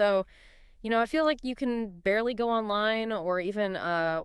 So, I feel like you can barely go online or even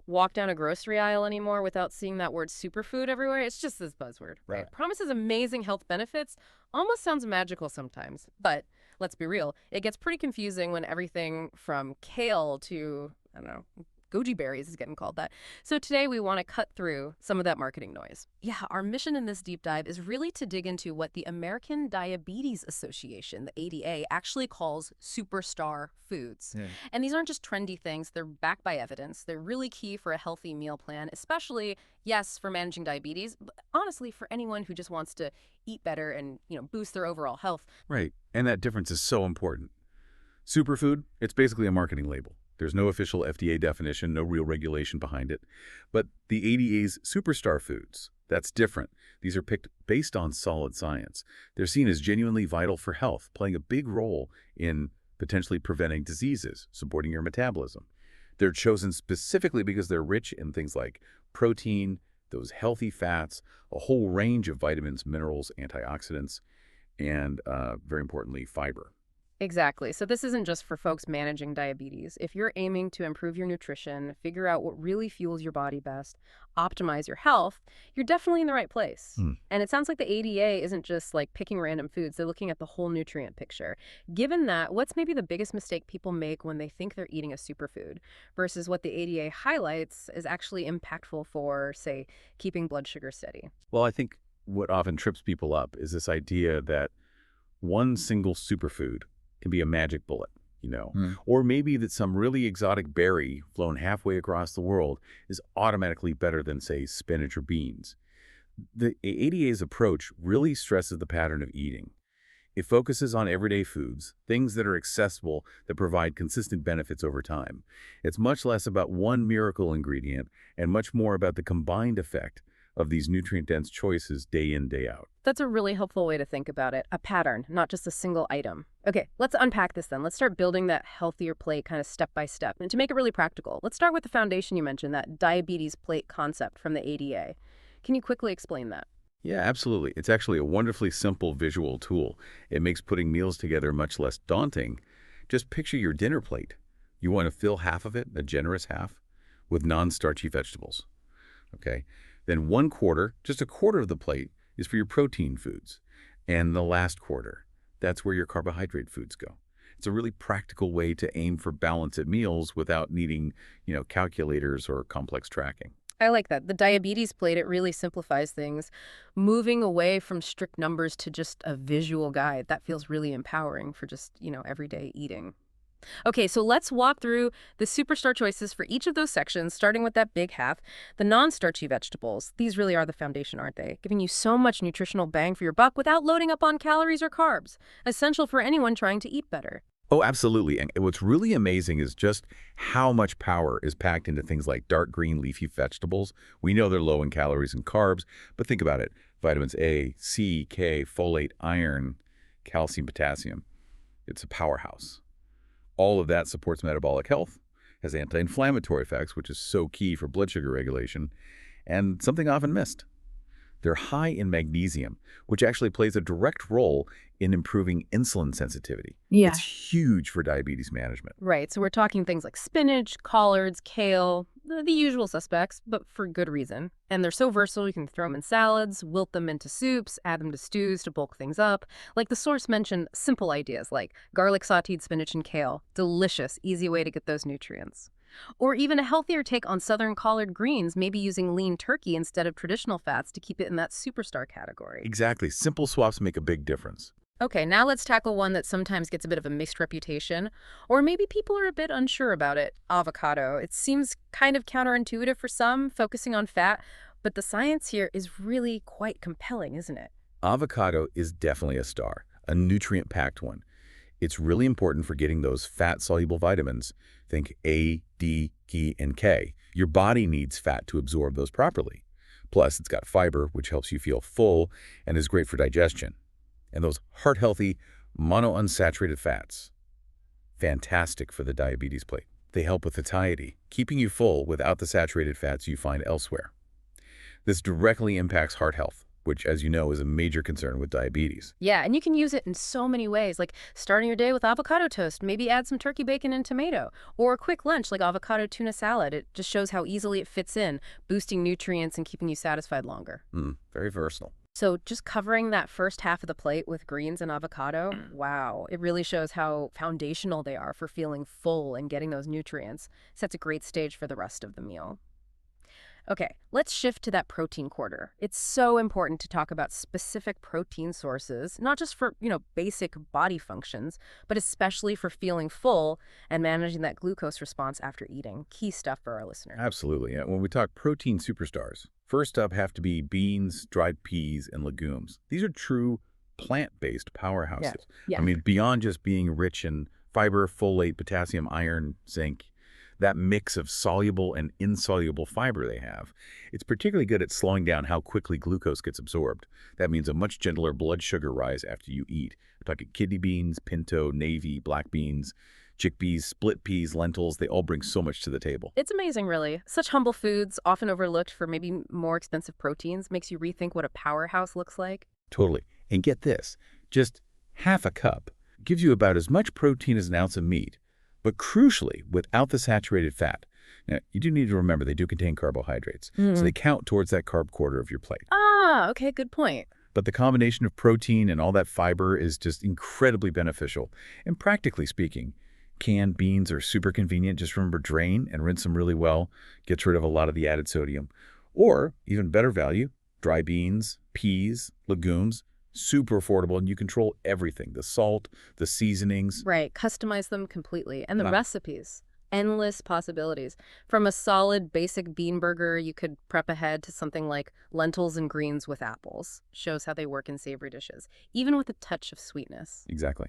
walk down a grocery aisle anymore without seeing that word superfood everywhere. It's just this buzzword, right? Right. It promises amazing health benefits, almost sounds magical sometimes. But let's be real, it gets pretty confusing when everything from kale to, I don't know, goji berries is getting called that. So today we want to cut through some of that marketing noise. Yeah, our mission in this deep dive is really to dig into what the American Diabetes Association, the ADA, actually calls superstar foods. Yeah. And these aren't just trendy things, they're backed by evidence. They're really key for a healthy meal plan, especially, yes, for managing diabetes, but honestly, for anyone who just wants to eat better and, boost their overall health. Right. And that difference is so important. Superfood, it's basically a marketing label. There's no official FDA definition, no real regulation behind it. But the ADA's superstar foods, that's different. These are picked based on solid science. They're seen as genuinely vital for health, playing a big role in potentially preventing diseases, supporting your metabolism. They're chosen specifically because they're rich in things like protein, those healthy fats, a whole range of vitamins, minerals, antioxidants, and very importantly, fiber. Exactly. So this isn't just for folks managing diabetes. If you're aiming to improve your nutrition, figure out what really fuels your body best, optimize your health, you're definitely in the right place. Hmm. And it sounds like the ADA isn't just like picking random foods. They're looking at the whole nutrient picture. Given that, what's maybe the biggest mistake people make when they think they're eating a superfood versus what the ADA highlights is actually impactful for, say, keeping blood sugar steady? Well, I think what often trips people up is this idea that one single superfood can be a magic bullet. Or maybe that some really exotic berry flown halfway across the world is automatically better than, say, spinach or beans. The ADA's approach really stresses the pattern of eating. It focuses on everyday foods, things that are accessible, that provide consistent benefits over time. It's much less about one miracle ingredient and much more about the combined effect of these nutrient-dense choices day in, day out. That's a really helpful way to think about it. A pattern, not just a single item. Okay, let's unpack this then. Let's start building that healthier plate kind of step by step. And to make it really practical, let's start with the foundation you mentioned, that diabetes plate concept from the ADA. Can you quickly explain that? Yeah, absolutely. It's actually a wonderfully simple visual tool. It makes putting meals together much less daunting. Just picture your dinner plate. You want to fill half of it, a generous half, with non-starchy vegetables. Okay? Then one quarter, just a quarter of the plate, is for your protein foods. And the last quarter, that's where your carbohydrate foods go. It's a really practical way to aim for balance at meals without needing, calculators or complex tracking. I like that. The diabetes plate, it really simplifies things. Moving away from strict numbers to just a visual guide, that feels really empowering for just, everyday eating. Okay, so let's walk through the superstar choices for each of those sections, starting with that big half, the non-starchy vegetables. These really are the foundation, aren't they? Giving you so much nutritional bang for your buck without loading up on calories or carbs. Essential for anyone trying to eat better. Oh, absolutely. And what's really amazing is just how much power is packed into things like dark green leafy vegetables. We know they're low in calories and carbs, but think about it. Vitamins A, C, K, folate, iron, calcium, potassium. It's a powerhouse. All of that supports metabolic health, has anti-inflammatory effects, which is so key for blood sugar regulation, and something often missed. They're high in magnesium, which actually plays a direct role in improving insulin sensitivity. Yeah. It's huge for diabetes management. Right, so we're talking things like spinach, collards, kale, the usual suspects, but for good reason. And they're so versatile, you can throw them in salads, wilt them into soups, add them to stews to bulk things up. Like the source mentioned, simple ideas like garlic sauteed spinach and kale. Delicious, easy way to get those nutrients. Or even a healthier take on southern collard greens, maybe using lean turkey instead of traditional fats to keep it in that superstar category. Exactly. Simple swaps make a big difference. Okay, now let's tackle one that sometimes gets a bit of a mixed reputation, or maybe people are a bit unsure about it. Avocado. It seems kind of counterintuitive for some, focusing on fat, but the science here is really quite compelling, isn't it? Avocado is definitely a star, a nutrient-packed one. It's really important for getting those fat-soluble vitamins. Think A, D, E, and K. Your body needs fat to absorb those properly. Plus, it's got fiber, which helps you feel full and is great for digestion. And those heart-healthy, monounsaturated fats. Fantastic for the diabetes plate. They help with satiety, keeping you full without the saturated fats you find elsewhere. This directly impacts heart health, which, as you know, is a major concern with diabetes. Yeah, and you can use it in so many ways, like starting your day with avocado toast, maybe add some turkey bacon and tomato, or a quick lunch like avocado tuna salad. It just shows how easily it fits in, boosting nutrients and keeping you satisfied longer. Very versatile. So just covering that first half of the plate with greens and avocado, wow, it really shows how foundational they are for feeling full and getting those nutrients. Sets a great stage for the rest of the meal. Okay, let's shift to that protein quarter. It's so important to talk about specific protein sources, not just for, basic body functions, but especially for feeling full and managing that glucose response after eating. Key stuff for our listener. Absolutely. Yeah. When we talk protein superstars, first up have to be beans, dried peas, and legumes. These are true plant-based powerhouses. Yeah. I mean, beyond just being rich in fiber, folate, potassium, iron, zinc, that mix of soluble and insoluble fiber they have, it's particularly good at slowing down how quickly glucose gets absorbed. That means a much gentler blood sugar rise after you eat. We're talking kidney beans, pinto, navy, black beans, chickpeas, split peas, lentils. They all bring so much to the table. It's amazing, really. Such humble foods, often overlooked for maybe more expensive proteins, makes you rethink what a powerhouse looks like. Totally. And get this, just half a cup gives you about as much protein as an ounce of meat, but crucially, without the saturated fat. Now, you do need to remember they do contain carbohydrates, so they count towards that carb quarter of your plate. Ah, okay, good point. But the combination of protein and all that fiber is just incredibly beneficial. And practically speaking, canned beans are super convenient. Just remember, drain and rinse them really well. Gets rid of a lot of the added sodium. Or, even better value, dry beans, peas, legumes, super affordable, and you control everything. The salt, the seasonings. Right, customize them completely. And the Wow. recipes, endless possibilities. From a solid basic bean burger, you could prep ahead to something like lentils and greens with apples. Shows how they work in savory dishes, even with a touch of sweetness. Exactly.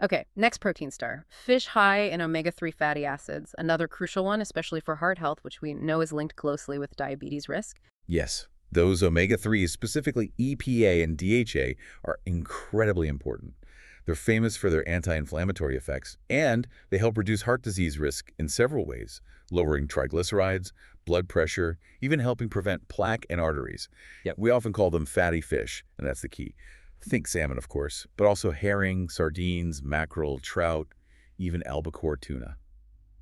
Okay, next protein star. Fish high in omega-3 fatty acids, another crucial one, especially for heart health, which we know is linked closely with diabetes risk. Yes, those omega-3s, specifically EPA and DHA, are incredibly important. They're famous for their anti-inflammatory effects, and they help reduce heart disease risk in several ways, lowering triglycerides, blood pressure, even helping prevent plaque and arteries. We often call them fatty fish, and that's the key. Think salmon, of course, but also herring, sardines, mackerel, trout, even albacore tuna.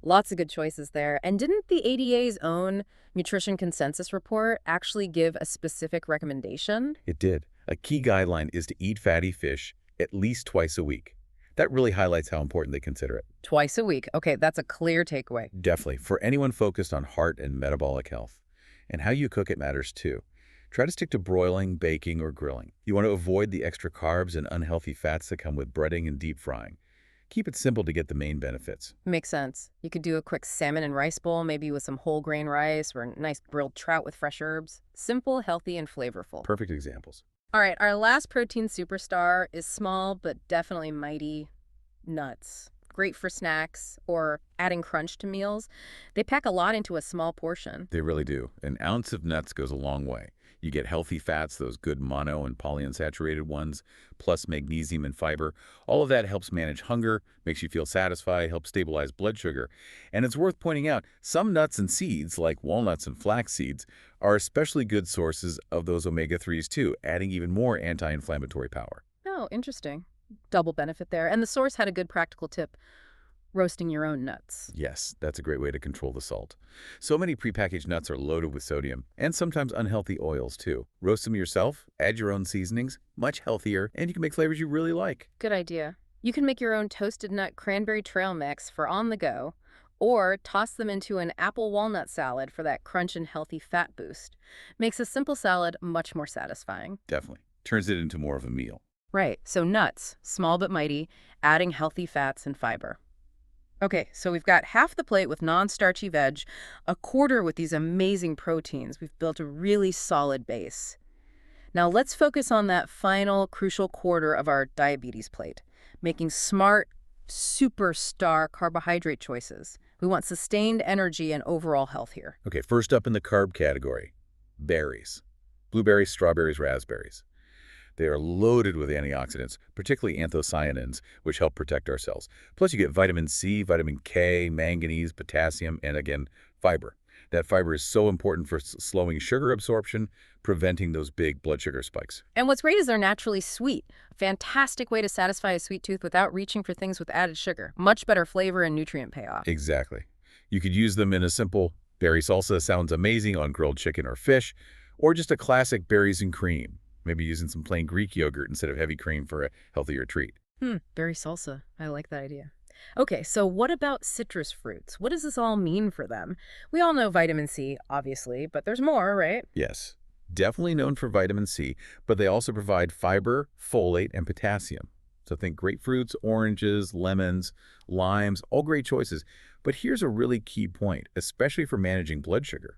Lots of good choices there. And didn't the ADA's own nutrition consensus report actually give a specific recommendation? It did. A key guideline is to eat fatty fish at least twice a week. That really highlights how important they consider it. Twice a week. Okay, that's a clear takeaway. Definitely. For anyone focused on heart and metabolic health. And how you cook it matters too. Try to stick to broiling, baking, or grilling. You want to avoid the extra carbs and unhealthy fats that come with breading and deep frying. Keep it simple to get the main benefits. Makes sense. You could do a quick salmon and rice bowl, maybe with some whole grain rice or a nice grilled trout with fresh herbs. Simple, healthy, and flavorful. Perfect examples. All right, our last protein superstar is small but definitely mighty: nuts. Great for snacks or adding crunch to meals. They pack a lot into a small portion. They really do. An ounce of nuts goes a long way. You get healthy fats, those good mono and polyunsaturated ones, plus magnesium and fiber. All of that helps manage hunger, makes you feel satisfied, helps stabilize blood sugar. And it's worth pointing out, some nuts and seeds, like walnuts and flax seeds, are especially good sources of those omega-3s too, adding even more anti-inflammatory power. Oh, interesting. Double benefit there. And the source had a good practical tip: roasting your own nuts. Yes, that's a great way to control the salt. So many prepackaged nuts are loaded with sodium, and sometimes unhealthy oils too. Roast them yourself, add your own seasonings, much healthier, and you can make flavors you really like. Good idea. You can make your own toasted nut cranberry trail mix for on the go, or toss them into an apple walnut salad for that crunch and healthy fat boost. Makes a simple salad much more satisfying. Definitely. Turns it into more of a meal. Right, so nuts, small but mighty, adding healthy fats and fiber. Okay, so we've got half the plate with non-starchy veg, a quarter with these amazing proteins. We've built a really solid base. Now let's focus on that final crucial quarter of our diabetes plate, making smart, superstar carbohydrate choices. We want sustained energy and overall health here. Okay, first up in the carb category, berries. Blueberries, strawberries, raspberries. They are loaded with antioxidants, particularly anthocyanins, which help protect our cells. Plus, you get vitamin C, vitamin K, manganese, potassium, and again, fiber. That fiber is so important for slowing sugar absorption, preventing those big blood sugar spikes. And what's great is they're naturally sweet. Fantastic way to satisfy a sweet tooth without reaching for things with added sugar. Much better flavor and nutrient payoff. Exactly. You could use them in a simple berry salsa, sounds amazing on grilled chicken or fish, or just a classic berries and cream, maybe using some plain Greek yogurt instead of heavy cream for a healthier treat. Berry salsa. I like that idea. Okay, so what about citrus fruits? What does this all mean for them? We all know vitamin C, obviously, but there's more, right? Yes, definitely known for vitamin C, but they also provide fiber, folate, and potassium. So think grapefruits, oranges, lemons, limes, all great choices. But here's a really key point, especially for managing blood sugar.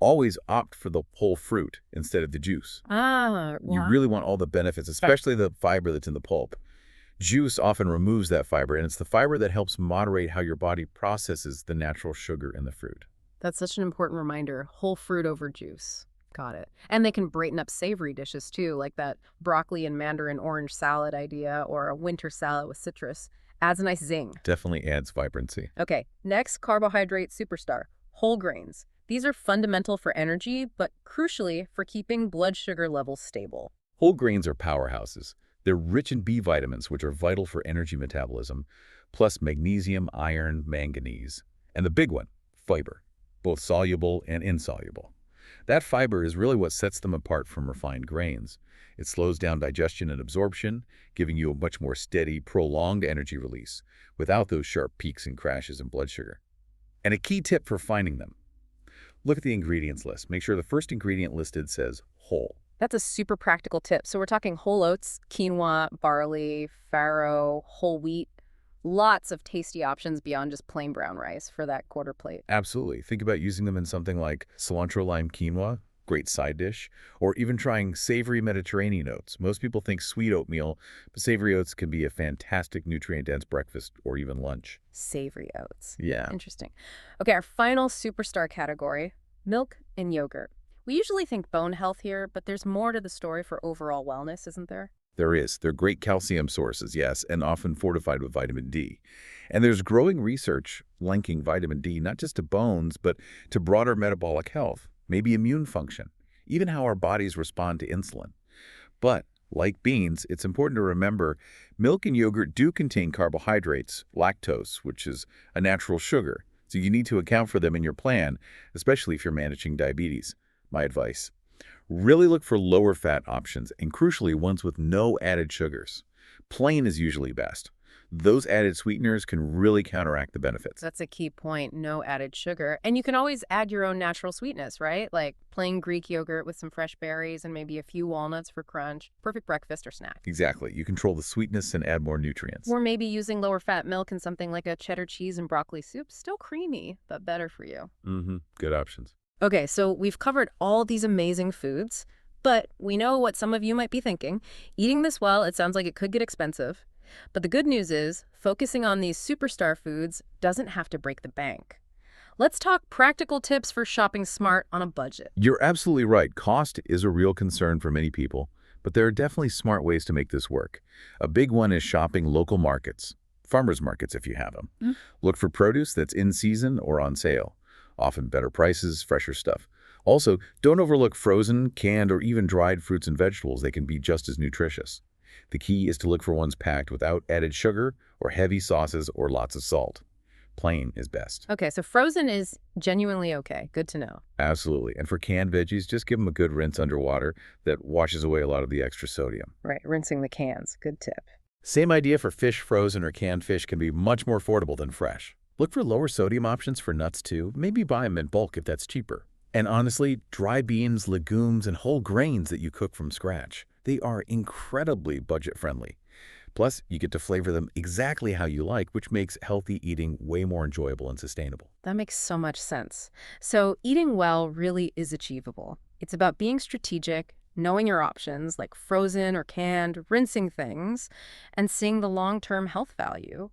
Always opt for the whole fruit instead of the juice. You really want all the benefits, especially the fiber that's in the pulp. Juice often removes that fiber, and it's the fiber that helps moderate how your body processes the natural sugar in the fruit. That's such an important reminder. Whole fruit over juice. Got it. And they can brighten up savory dishes too, like that broccoli and mandarin orange salad idea or a winter salad with citrus. Adds a nice zing. Definitely adds vibrancy. Okay, next, carbohydrate superstar, whole grains. These are fundamental for energy, but crucially for keeping blood sugar levels stable. Whole grains are powerhouses. They're rich in B vitamins, which are vital for energy metabolism, plus magnesium, iron, manganese. And the big one, fiber, both soluble and insoluble. That fiber is really what sets them apart from refined grains. It slows down digestion and absorption, giving you a much more steady, prolonged energy release, without those sharp peaks and crashes in blood sugar. And a key tip for finding them. Look at the ingredients list. Make sure the first ingredient listed says whole. That's a super practical tip. So we're talking whole oats, quinoa, barley, farro, whole wheat. Lots of tasty options beyond just plain brown rice for that quarter plate. Absolutely. Think about using them in something like cilantro lime quinoa, great side dish, or even trying savory Mediterranean oats. Most people think sweet oatmeal, but savory oats can be a fantastic nutrient-dense breakfast or even lunch. Savory oats. Yeah. Interesting. Okay, our final superstar category, milk and yogurt. We usually think bone health here, but there's more to the story for overall wellness, isn't there? There is. They're great calcium sources, yes, and often fortified with vitamin D. And there's growing research linking vitamin D not just to bones, but to broader metabolic health, maybe immune function, even how our bodies respond to insulin. But, like beans, it's important to remember milk and yogurt do contain carbohydrates, lactose, which is a natural sugar. So you need to account for them in your plan, especially if you're managing diabetes. My advice. Really look for lower fat options, and crucially, ones with no added sugars. Plain is usually best. Those added sweeteners can really counteract the benefits. That's a key point, no added sugar. And you can always add your own natural sweetness, right? Like plain Greek yogurt with some fresh berries and maybe a few walnuts for crunch. Perfect breakfast or snack. Exactly. You control the sweetness and add more nutrients. Or maybe using lower fat milk in something like a cheddar cheese and broccoli soup. Still creamy, but better for you. Good options. Okay, so we've covered all these amazing foods, but we know what some of you might be thinking. Eating this well, it sounds like it could get expensive. But the good news is, focusing on these superstar foods doesn't have to break the bank. Let's talk practical tips for shopping smart on a budget. You're absolutely right. Cost is a real concern for many people, but there are definitely smart ways to make this work. A big one is shopping local markets, farmers markets if you have them. Look for produce that's in season or on sale. Often better prices, fresher stuff. Also, don't overlook frozen, canned, or even dried fruits and vegetables. They can be just as nutritious. The key is to look for ones packed without added sugar or heavy sauces or lots of salt. Plain is best. Okay, so frozen is genuinely okay. Good to know. Absolutely. And for canned veggies, just give them a good rinse underwater that washes away a lot of the extra sodium. Right, rinsing the cans. Good tip. Same idea for fish. Frozen or canned fish can be much more affordable than fresh. Look for lower sodium options for nuts too. Maybe buy them in bulk if that's cheaper. And honestly, dry beans, legumes, and whole grains that you cook from scratch, they are incredibly budget-friendly. Plus, you get to flavor them exactly how you like, which makes healthy eating way more enjoyable and sustainable. That makes so much sense. So eating well really is achievable. It's about being strategic, knowing your options like frozen or canned, rinsing things, and seeing the long-term health value.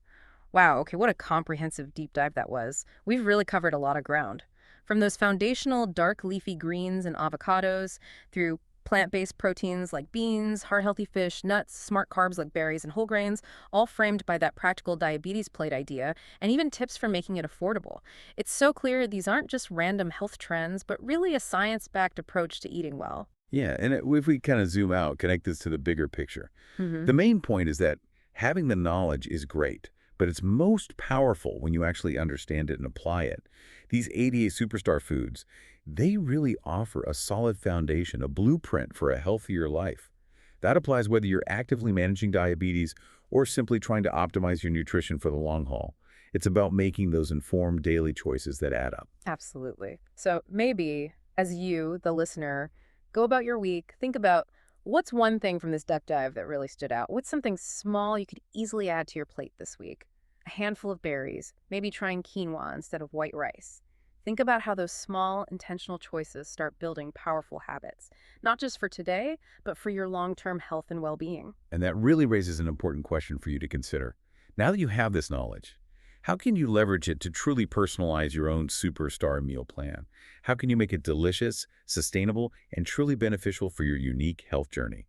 Wow, okay, what a comprehensive deep dive that was. We've really covered a lot of ground. From those foundational dark leafy greens and avocados through Plant-based proteins like beans, heart-healthy fish, nuts, smart carbs like berries and whole grains, all framed by that practical diabetes plate idea, and even tips for making it affordable. It's so clear these aren't just random health trends, but really a science-backed approach to eating well. Yeah, and if we kind of zoom out, connect this to the bigger picture, Hmm. the main point is that having the knowledge is great, but it's most powerful when you actually understand it and apply it. These ADA superstar foods, they really offer a solid foundation, a blueprint for a healthier life. That applies whether you're actively managing diabetes or simply trying to optimize your nutrition for the long haul. It's about making those informed daily choices that add up. Absolutely. So maybe, as you, the listener, go about your week, think about what's one thing from this deep dive that really stood out? What's something small you could easily add to your plate this week? A handful of berries, maybe trying quinoa instead of white rice. Think about how those small, intentional choices start building powerful habits, not just for today, but for your long-term health and well-being. And that really raises an important question for you to consider. Now that you have this knowledge, how can you leverage it to truly personalize your own superstar meal plan? How can you make it delicious, sustainable, and truly beneficial for your unique health journey?